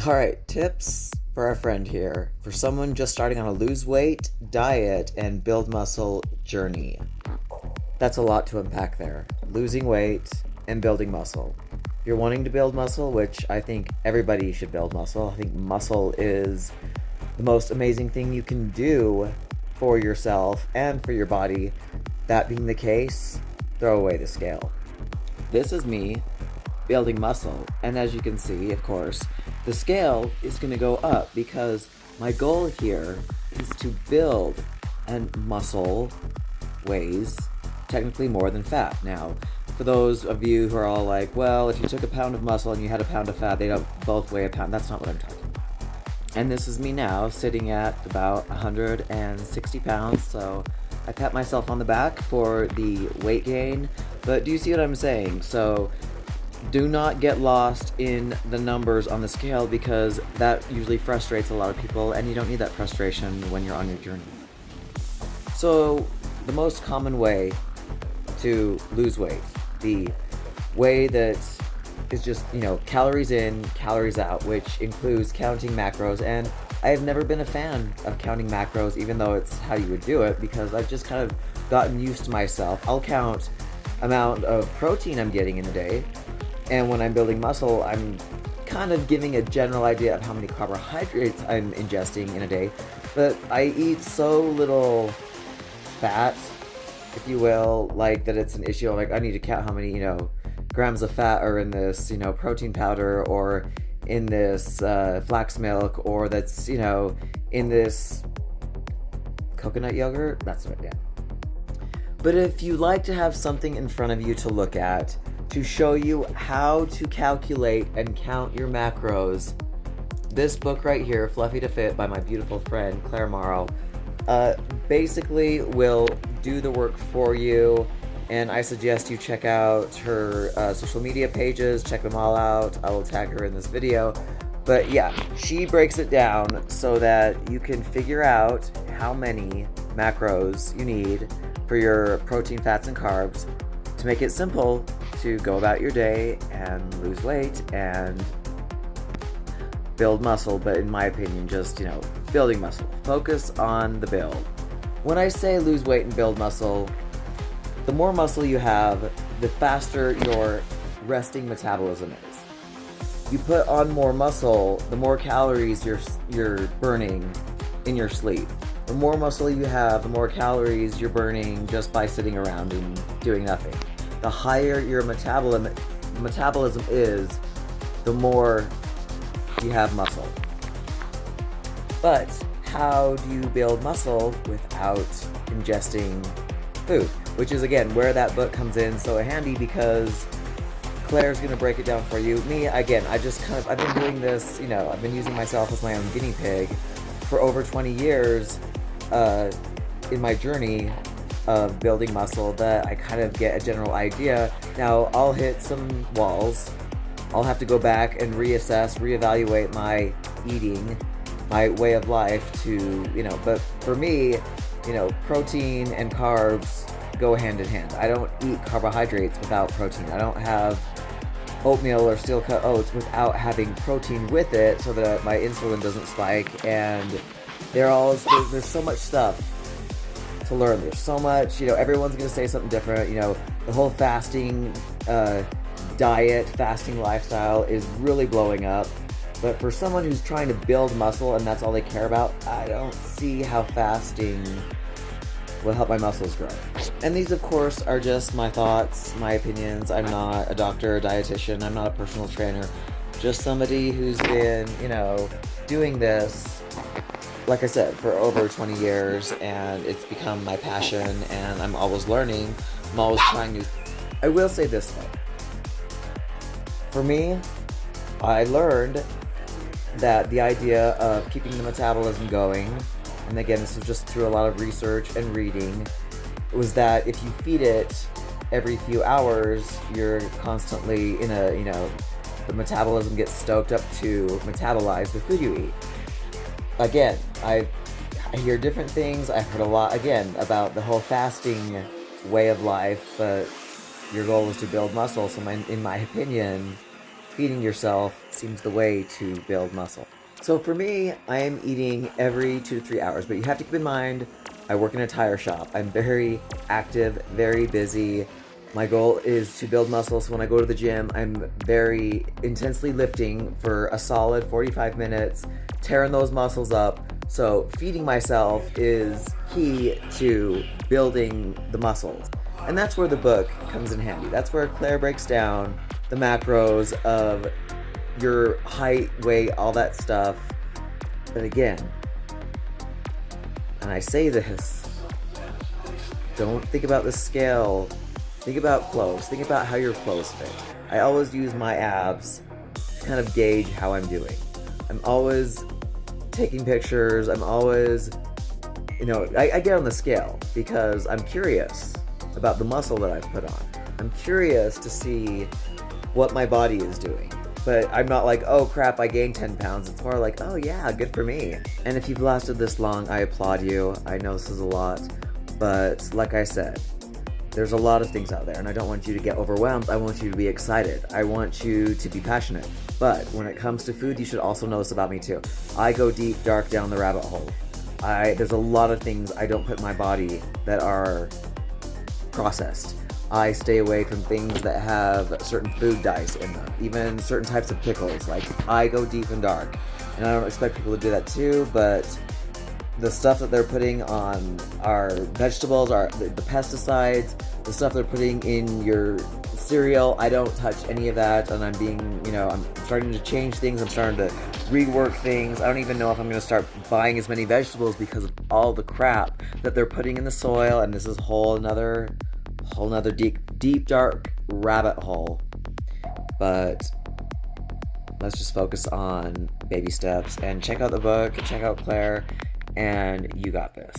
Alright, tips for our friend here. For someone just starting on a lose weight, diet, and build muscle journey. That's a lot to unpack there. Losing weight and building muscle. If you're wanting to build muscle, which I think everybody should build muscle, I think muscle is the most amazing thing you can do for yourself and for your body. That being the case, throw away the scale. This is me building muscle, and as you can see, of course, the scale is going to go up because my goal here is to build, and muscle weighs technically more than fat. Now, for those of you who are all like, well, if you took a pound of muscle and you had a pound of fat, they don't both weigh a pound. That's not what I'm talking about. And this is me now sitting at about 160 pounds, so I pat myself on the back for the weight gain. But do you see what I'm saying? So do not get lost in the numbers on the scale, because that usually frustrates a lot of people, and you don't need that frustration when you're on your journey. So the most common way to lose weight, the way that is just, calories in, calories out, which includes counting macros. And I have never been a fan of counting macros, even though it's how you would do it, because I've just kind of gotten used to myself. I'll count amount of protein I'm getting in a day, and when I'm building muscle, I'm kind of giving a general idea of how many carbohydrates I'm ingesting in a day. But I eat so little fat, if you will, like that it's an issue. Like, I need to count how many, grams of fat are in this, protein powder, or in this flax milk, or that's, in this coconut yogurt. That's what, yeah. But if you like to have something in front of you to look at, to show you how to calculate and count your macros, this book right here, Fluffy to Fit, by my beautiful friend Claire Morrow, basically will do the work for you. And I suggest you check out her social media pages, check them all out. I will tag her in this video. But yeah, she breaks it down so that you can figure out how many macros you need for your protein, fats, and carbs to make it simple to go about your day and lose weight and build muscle. But in my opinion, just, building muscle. Focus on the build. When I say lose weight and build muscle, the more muscle you have, the faster your resting metabolism is. You put on more muscle, the more calories you're burning in your sleep. The more muscle you have, the more calories you're burning just by sitting around and doing nothing. The higher your metabolism is, the more you have muscle. But how do you build muscle without ingesting food? Which is, again, where that book comes in so handy, because Claire's going to break it down for you. Me, again, I've been doing this, I've been using myself as my own guinea pig for over 20 years in my journey of building muscle, that I kind of get a general idea. Now, I'll hit some walls. I'll have to go back and reevaluate my eating, my way of life to, but for me, protein and carbs go hand in hand. I don't eat carbohydrates without protein. I don't have oatmeal or steel cut oats without having protein with it, so that my insulin doesn't spike. And there's so much stuff to learn. There's so much, everyone's going to say something different. The whole fasting diet, fasting lifestyle is really blowing up. But for someone who's trying to build muscle and that's all they care about, I don't see how fasting will help my muscles grow. And these, of course, are just my thoughts, my opinions. I'm not a doctor, a dietitian. I'm not a personal trainer. Just somebody who's been, doing this, like I said, for over 20 years, and it's become my passion, and I'm always learning. I'm always trying new. I will say this, though. For me, I learned that the idea of keeping the metabolism going, and again, this is just through a lot of research and reading, was that if you feed it every few hours, you're constantly in the metabolism gets stoked up to metabolize the food you eat. Again, I hear different things. I've heard a lot, again, about the whole fasting way of life, but your goal is to build muscle. So in my opinion, feeding yourself seems the way to build muscle. So for me, I am eating every 2 to 3 hours, but you have to keep in mind, I work in a tire shop. I'm very active, very busy. My goal is to build muscle, so when I go to the gym, I'm very intensely lifting for a solid 45 minutes, tearing those muscles up. So feeding myself is key to building the muscles. And that's where the book comes in handy. That's where Claire breaks down the macros of your height, weight, all that stuff. But again, and I say this, don't think about the scale. Think about clothes. Think about how your clothes fit. I always use my abs to kind of gauge how I'm doing. I'm always taking pictures. I'm always, I get on the scale because I'm curious about the muscle that I've put on. I'm curious to see what my body is doing. But I'm not like, oh crap, I gained 10 pounds. It's more like, oh yeah, good for me. And if you've lasted this long, I applaud you. I know this is a lot. But like I said, there's a lot of things out there, and I don't want you to get overwhelmed. I want you to be excited. I want you to be passionate. But when it comes to food, you should also know this about me too. I go deep, dark down the rabbit hole. There's a lot of things I don't put in my body that are processed. I stay away from things that have certain food dyes in them, even certain types of pickles. Like, I go deep and dark, and I don't expect people to do that too, but the stuff that they're putting on our vegetables, the pesticides, the stuff they're putting in your cereal, I don't touch any of that, and I'm starting to change things, I'm starting to rework things. I don't even know if I'm going to start buying as many vegetables because of all the crap that they're putting in the soil, and this is whole another deep dark rabbit hole. But let's just focus on baby steps and check out the book, check out Claire, and you got this.